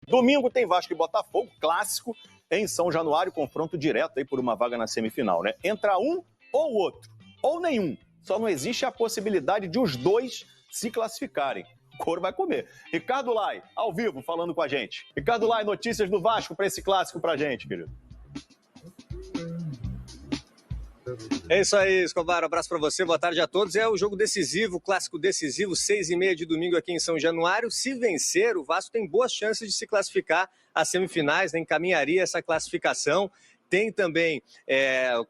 Domingo tem Vasco e Botafogo, clássico, em São Januário, confronto direto aí por uma vaga na semifinal, né? Entra um ou outro, ou nenhum. Só não existe a possibilidade de os dois se classificarem. O couro vai comer. Ricardo Lai, ao vivo, falando com a gente. Ricardo Lai, notícias do Vasco para esse clássico pra gente, querido. É isso aí, Escobar, um abraço para você, boa tarde a todos. É o jogo decisivo, clássico decisivo, 6h30 de domingo aqui em São Januário. Se vencer, o Vasco tem boas chances de se classificar às semifinais, né? Encaminharia essa classificação. Tem também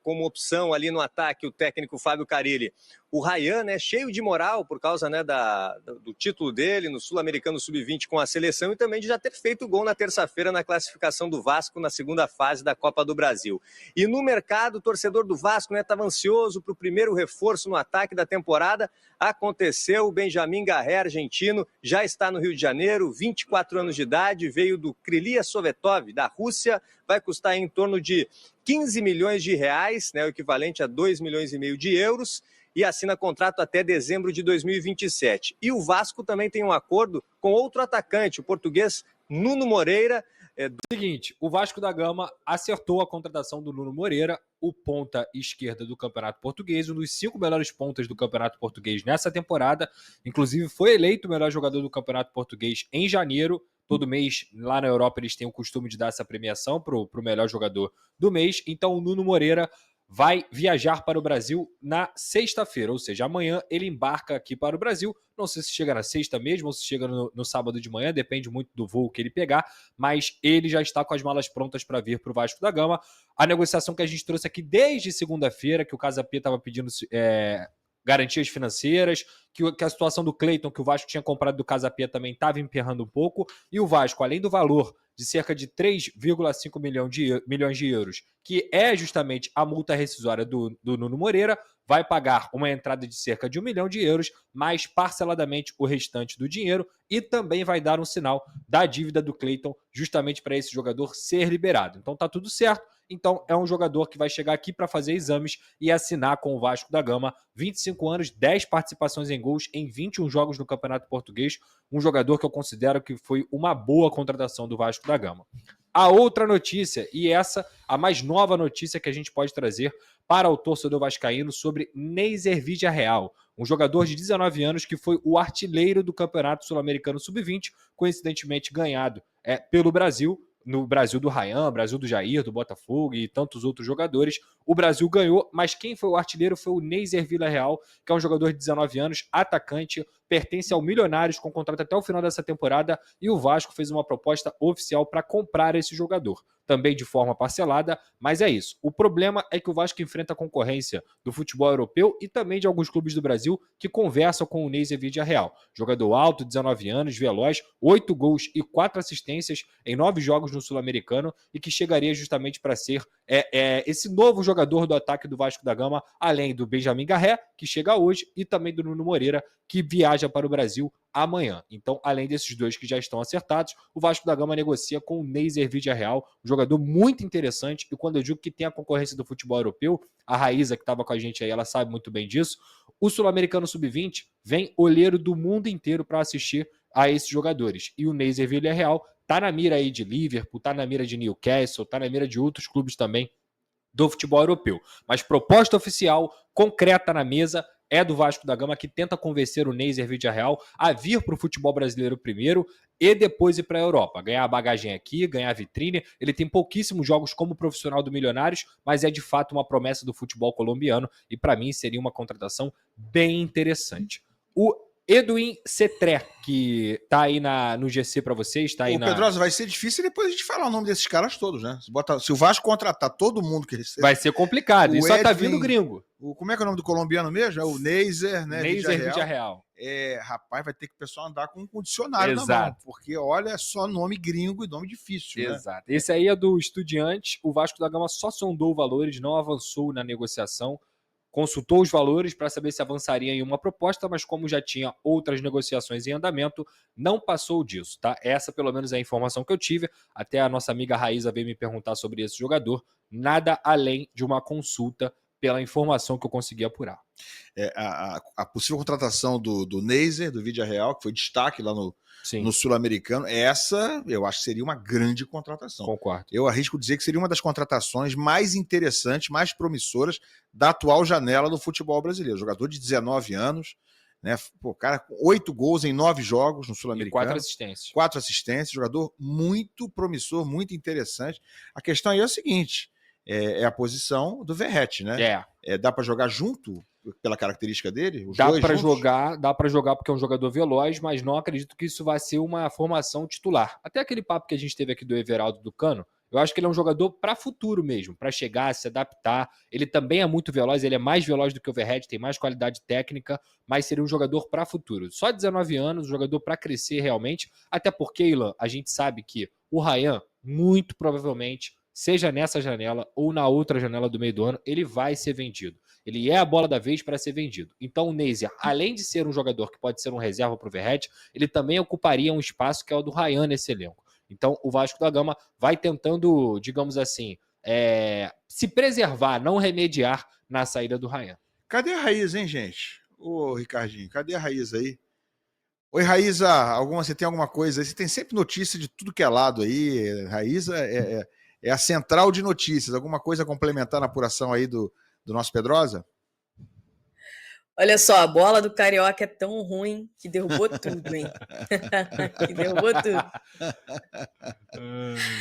como opção ali no ataque o técnico Fábio Carille, o Ryan, né, cheio de moral por causa, né, do título dele no Sul-Americano Sub-20 com a seleção e também de já ter feito gol na terça-feira na classificação do Vasco na segunda fase da Copa do Brasil. E no mercado, o torcedor do Vasco estava ansioso para o primeiro reforço no ataque da temporada. Aconteceu, o Benjamin Garré, argentino, já está no Rio de Janeiro, 24 anos de idade, veio do Krylia Sovetov, da Rússia, vai custar em torno de 15 milhões de reais, né, o equivalente a 2,5 milhões de euros, e assina contrato até dezembro de 2027. E o Vasco também tem um acordo com outro atacante, o português Nuno Moreira. Seguinte, o Vasco da Gama acertou a contratação do Nuno Moreira, o ponta esquerda do Campeonato Português, um dos 5 melhores pontas do Campeonato Português nessa temporada. Inclusive, foi eleito o melhor jogador do Campeonato Português em janeiro. Todo mês, lá na Europa, eles têm o costume de dar essa premiação para o melhor jogador do mês. Então, o Nuno Moreira vai viajar para o Brasil na sexta-feira, ou seja, amanhã ele embarca aqui para o Brasil. Não sei se chega na sexta mesmo ou se chega no sábado de manhã, depende muito do voo que ele pegar, mas ele já está com as malas prontas para vir para o Vasco da Gama. A negociação que a gente trouxe aqui desde segunda-feira, que o Casa Pia estava pedindo garantias financeiras, que a situação do Cleiton, que o Vasco tinha comprado do Casa Pia, também estava emperrando um pouco, e o Vasco, além do valor de cerca de 3,5 milhões de euros, que é justamente a multa rescisória do Nuno Moreira, vai pagar uma entrada de cerca de 1 milhão de euros, mais parceladamente o restante do dinheiro, e também vai dar um sinal da dívida do Cleiton, justamente para esse jogador ser liberado. Então tá tudo certo. Então é um jogador que vai chegar aqui para fazer exames e assinar com o Vasco da Gama. 25 anos, 10 participações em gols em 21 jogos no Campeonato Português. Um jogador que eu considero que foi uma boa contratação do Vasco da Gama. A outra notícia, e essa a mais nova notícia que a gente pode trazer para o torcedor vascaíno, sobre Neiser Villarreal, um jogador de 19 anos que foi o artilheiro do Campeonato Sul-Americano Sub-20, coincidentemente ganhado pelo Brasil, no Brasil do Ryan, Brasil do Jair, do Botafogo e tantos outros jogadores. O Brasil ganhou, mas quem foi o artilheiro foi o Neiser Villarreal, que é um jogador de 19 anos, atacante, pertence ao Milionários, com contrato até o final dessa temporada, e o Vasco fez uma proposta oficial para comprar esse jogador, também de forma parcelada, mas é isso. O problema é que o Vasco enfrenta a concorrência do futebol europeu e também de alguns clubes do Brasil que conversam com o Neiser Villarreal. Jogador alto, 19 anos, veloz, 8 gols e 4 assistências em 9 jogos no Sul-Americano, e que chegaria justamente para ser esse novo jogador do ataque do Vasco da Gama, além do Benjamin Garré, que chega hoje, e também do Nuno Moreira, que viaja para o Brasil amanhã. Então, além desses dois que já estão acertados, o Vasco da Gama negocia com o Neiser Villarreal, um jogador muito interessante, e quando eu digo que tem a concorrência do futebol europeu, a Raíza, que estava com a gente aí, ela sabe muito bem disso, o Sul-Americano Sub-20 vem olheiro do mundo inteiro para assistir a esses jogadores, e o Neiser Villarreal tá na mira aí de Liverpool, tá na mira de Newcastle, tá na mira de outros clubes também do futebol europeu. Mas proposta oficial, concreta na mesa, é do Vasco da Gama, que tenta convencer o Neiser Villarreal a vir para o futebol brasileiro primeiro e depois ir para a Europa. Ganhar a bagagem aqui, ganhar a vitrine. Ele tem pouquíssimos jogos como profissional do Milionários, mas é de fato uma promessa do futebol colombiano, e para mim seria uma contratação bem interessante. O Edwin Cetré, que tá aí no GC para vocês, tá aí Pedrosa, vai ser difícil depois a gente falar o nome desses caras todos, né? Se o Vasco contratar todo mundo que recebe... Vai ser complicado, e só tá vindo gringo. Como é que é o nome do colombiano mesmo? É o Neiser, né? Neiser Villarreal. Rapaz, vai ter que o pessoal andar com um dicionário na mão, porque olha, é só nome gringo e nome difícil, né? Exato. Esse aí é do Estudiantes, o Vasco da Gama só sondou valores, não avançou na negociação, consultou os valores para saber se avançaria em uma proposta, mas como já tinha outras negociações em andamento, não passou disso, tá? Essa pelo menos é a informação que eu tive, até a nossa amiga Raíza veio me perguntar sobre esse jogador, nada além de uma consulta pela informação que eu consegui apurar. A possível contratação do Neiser, do Vídea Real, que foi destaque lá no Sul-Americano, essa eu acho que seria uma grande contratação. Concordo. Eu arrisco dizer que seria uma das contratações mais interessantes, mais promissoras da atual janela do futebol brasileiro. Jogador de 19 anos, né? Pô, cara, com 8 gols em 9 jogos no Sul-Americano. 4 assistências. 4 assistências, jogador muito promissor, muito interessante. A questão aí é o seguinte, é a posição do Verratti, né? Dá para jogar junto pela característica dele? Dá para jogar porque é um jogador veloz, mas não acredito que isso vai ser uma formação titular. Até aquele papo que a gente teve aqui do Everaldo do Cano, eu acho que ele é um jogador para futuro mesmo, para chegar, se adaptar. Ele também é muito veloz, ele é mais veloz do que o Verratti, tem mais qualidade técnica, mas seria um jogador para futuro. Só 19 anos, um jogador para crescer realmente, até porque, Ilan, a gente sabe que o Ryan, muito provavelmente, seja nessa janela ou na outra janela do meio do ano, ele vai ser vendido. Ele é a bola da vez para ser vendido. Então o Neiser, além de ser um jogador que pode ser um reserva para o Verratti, ele também ocuparia um espaço que é o do Ryan nesse elenco. Então o Vasco da Gama vai tentando, digamos assim, se preservar, não remediar na saída do Ryan. Cadê a Raiz, hein, gente? Ô, Ricardinho, cadê a Raiz aí? Oi, Raíza, você tem alguma coisa aí? Você tem sempre notícia de tudo que é lado aí. Raíza é a central de notícias. Alguma coisa a complementar na apuração aí do nosso Pedrosa? Olha só, a bola do Carioca é tão ruim que derrubou tudo, hein? Que derrubou tudo.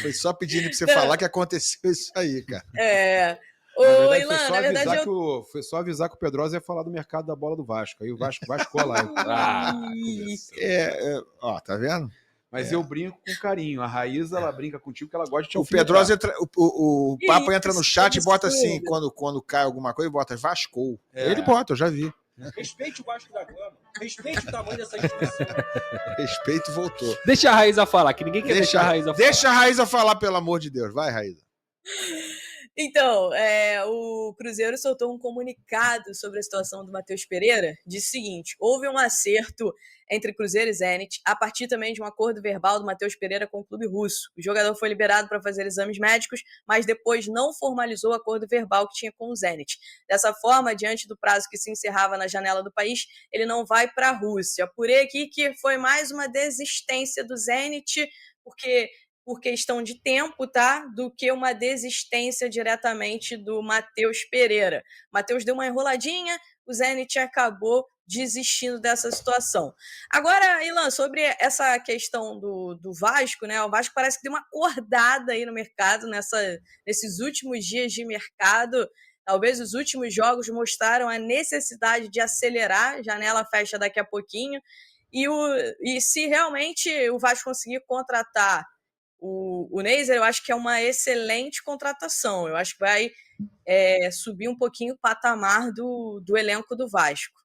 Foi só pedindo para você falar que aconteceu isso aí, cara. Ô, Ilan, na verdade foi só avisar que o Pedrosa ia falar do mercado da bola do Vasco. Aí o Vasco lá. Tá vendo? Mas eu brinco com carinho. A Raíza, ela brinca contigo que ela gosta de te O Pedrosa o Papo entra no chat e bota assim, quando cai alguma coisa, bota Vascou. Ele bota, eu já vi. Respeite o Vasco da Gama. Respeite o tamanho dessa instituição. Respeito voltou. Deixa a Raíza falar, que ninguém quer deixar a Raíza falar. Deixa a Raíza falar, pelo amor de Deus. Vai, Raíza. Então, o Cruzeiro soltou um comunicado sobre a situação do Matheus Pereira. Diz o seguinte: houve um acerto entre Cruzeiro e Zenit, a partir também de um acordo verbal do Matheus Pereira com o clube russo. O jogador foi liberado para fazer exames médicos, mas depois não formalizou o acordo verbal que tinha com o Zenit. Dessa forma, diante do prazo que se encerrava na janela do país, ele não vai para a Rússia. Apurei aqui que foi mais uma desistência do Zenit, por questão de tempo, tá? Do que uma desistência diretamente do Matheus Pereira. O Matheus deu uma enroladinha, o Zenit acabou desistindo dessa situação. Agora, Ilan, sobre essa questão do Vasco, né? O Vasco parece que deu uma acordada aí no mercado, nesses últimos dias de mercado. Talvez os últimos jogos mostraram a necessidade de acelerar, a janela fecha daqui a pouquinho, e se realmente o Vasco conseguir contratar o Neiser, eu acho que é uma excelente contratação. Eu acho que vai subir um pouquinho o patamar do elenco do Vasco.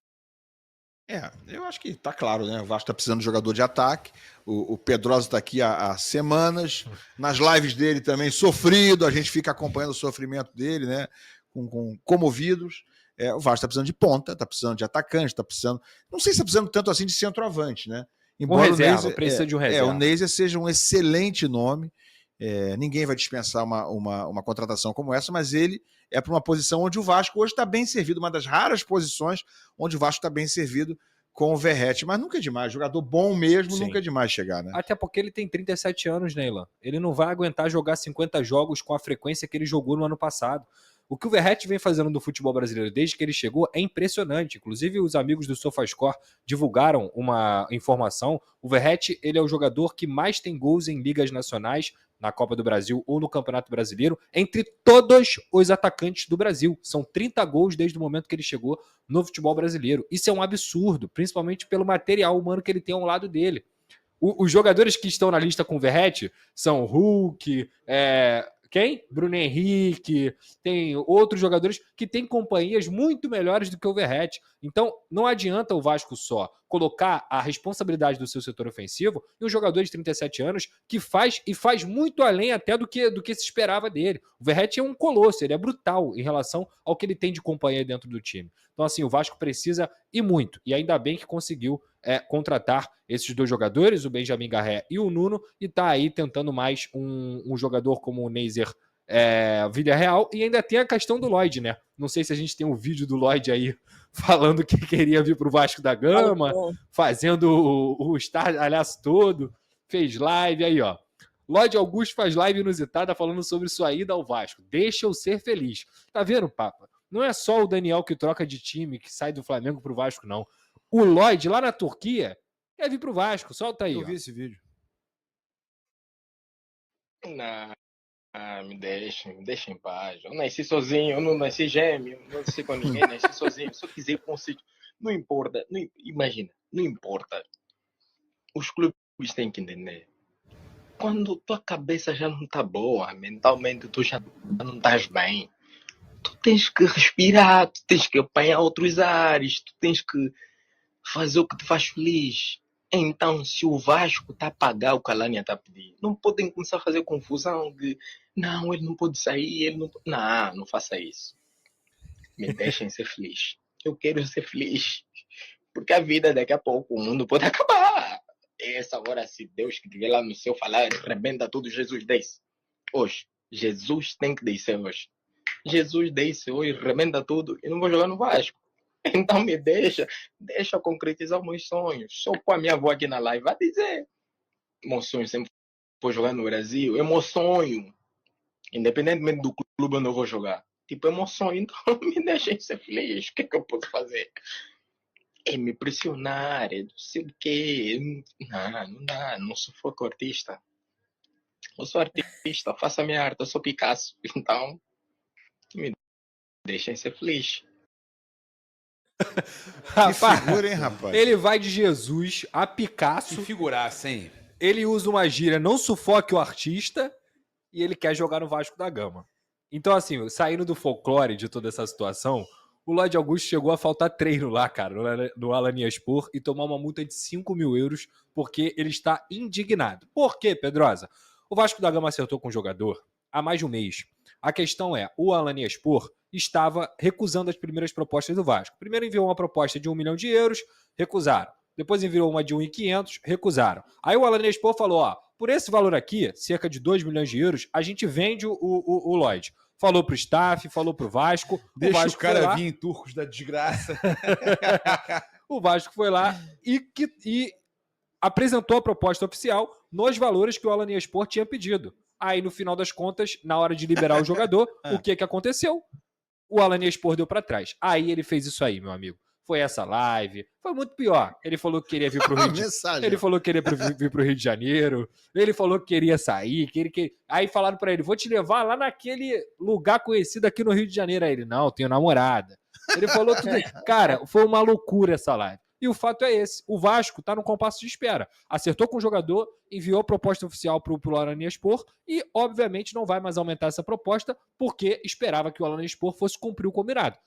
Eu acho que tá claro, né? O Vasco tá precisando de jogador de ataque. O Pedrosa tá aqui há semanas. Nas lives dele também, sofrido. A gente fica acompanhando o sofrimento dele, né? Com comovidos. O Vasco tá precisando de ponta, tá precisando de atacante, tá precisando... Não sei se tá precisando tanto assim de centroavante, né? Embora precisa de um reserva. O Neiser seja um excelente nome. Ninguém vai dispensar uma contratação como essa, mas ele é para uma posição onde o Vasco hoje está bem servido, uma das raras posições onde o Vasco está bem servido com o Verratti, mas nunca é demais, jogador bom mesmo, sim. Nunca é demais chegar, né? Até porque ele tem 37 anos, né, Ilan? Ele não vai aguentar jogar 50 jogos com a frequência que ele jogou no ano passado. O que o Verratti vem fazendo no futebol brasileiro desde que ele chegou é impressionante. Inclusive, os amigos do SofaScore divulgaram uma informação. O Verratti, ele é o jogador que mais tem gols em ligas nacionais, na Copa do Brasil ou no Campeonato Brasileiro, entre todos os atacantes do Brasil. São 30 gols desde o momento que ele chegou no futebol brasileiro. Isso é um absurdo, principalmente pelo material humano que ele tem ao lado dele. Os jogadores que estão na lista com o Verratti são Hulk, quem? Bruno Henrique, tem outros jogadores que têm companhias muito melhores do que o Verratti. Então, não adianta o Vasco só colocar a responsabilidade do seu setor ofensivo em um jogador de 37 anos que faz muito além até do que se esperava dele. O Verratti é um colosso, ele é brutal em relação ao que ele tem de companhia dentro do time. Então, assim, o Vasco precisa e muito. E ainda bem que conseguiu contratar esses dois jogadores, o Benjamin Garré e o Nuno, e tá aí tentando mais um jogador como o Neiser Villarreal, e ainda tem a questão do Lloyd, né? Não sei se a gente tem um vídeo do Lloyd aí falando que queria vir pro Vasco da Gama, fazendo o estardalhaço todo, fez live, aí ó. Lloyd Augusto faz live inusitada falando sobre sua ida ao Vasco. Deixa eu ser feliz. Tá vendo, Papa? Não é só o Daniel que troca de time, que sai do Flamengo pro Vasco, não. O Lloyd, lá na Turquia, quer vir pro Vasco. Solta aí, Eu ó. vi esse vídeo. Me deixa em paz. Eu nasci sozinho, eu não nasci gêmeo, não nasci com ninguém, nasci sozinho. Se eu quiser ir para um sítio, não importa, imagina, não importa. Os clubes têm que entender. Quando tua cabeça já não tá boa, mentalmente tu já não estás bem, tu tens que respirar, tu tens que apanhar outros ares, tu tens que fazer o que te faz feliz. Então, se o Vasco está a pagar o que a Alanya está a pedir, não podem começar a fazer confusão de não, ele não pode sair, ele não pode... Não faça isso. Me deixem ser feliz. Eu quero ser feliz. Porque a vida daqui a pouco, o mundo pode acabar. Essa hora, se Deus que estiver lá no céu falar, rebenta tudo, Jesus desce. Hoje. Jesus tem que descer hoje. Jesus desce hoje, rebenta tudo e não vou jogar no Vasco. Então me deixa concretizar os meus sonhos. Só com a minha avó aqui na live vai dizer. Meu sonho sempre foi jogar no Brasil. É meu sonho. Independentemente do clube onde eu vou jogar. Tipo, é meu sonho. Então me deixem ser feliz. O que é que eu posso fazer? É me pressionar, é não sei o quê. Não dá. Não sou foco artista. Eu sou artista, faço a minha arte. Eu sou Picasso. Então, me deixem ser feliz. Que figura, hein, rapaz? Ele vai de Jesus a Picasso. Se figurasse, hein? Ele usa uma gíria, não sufoque o artista, e ele quer jogar no Vasco da Gama. Então, assim, saindo do folclore de toda essa situação, o Lloyd Augusto chegou a faltar treino lá, cara, no Alanyaspor, e tomar uma multa de 5 mil euros, porque ele está indignado. Por quê, Pedrosa? O Vasco da Gama acertou com o jogador há mais de um mês. A questão é, o Alanyaspor estava recusando as primeiras propostas do Vasco. Primeiro enviou uma proposta de 1 milhão de euros, recusaram. Depois enviou uma de 1.500, recusaram. Aí o Alanyaspor falou, ó, por esse valor aqui, cerca de 2 milhões de euros, a gente vende o Lloyd. Falou pro staff, falou pro Vasco. Deixa o Vasco o cara foi lá, vir em Turcos da desgraça. o Vasco foi lá e apresentou a proposta oficial nos valores que o Alanyaspor tinha pedido. Aí, no final das contas, na hora de liberar o jogador, o que aconteceu? O Alanyaspor deu para trás. Aí ele fez isso aí, meu amigo. Foi essa live. Foi muito pior. Ele falou que queria vir pro Rio de Janeiro. Ele falou que queria vir pro Rio de Janeiro. Ele falou que queria sair. Aí falaram para ele, vou te levar lá naquele lugar conhecido aqui no Rio de Janeiro. Aí ele, não, tenho namorada. Ele falou tudo isso. Cara, foi uma loucura essa live. E o fato é esse, o Vasco está no compasso de espera. Acertou com o jogador, enviou a proposta oficial para o Alanyaspor e, obviamente, não vai mais aumentar essa proposta porque esperava que o Alanyaspor fosse cumprir o combinado.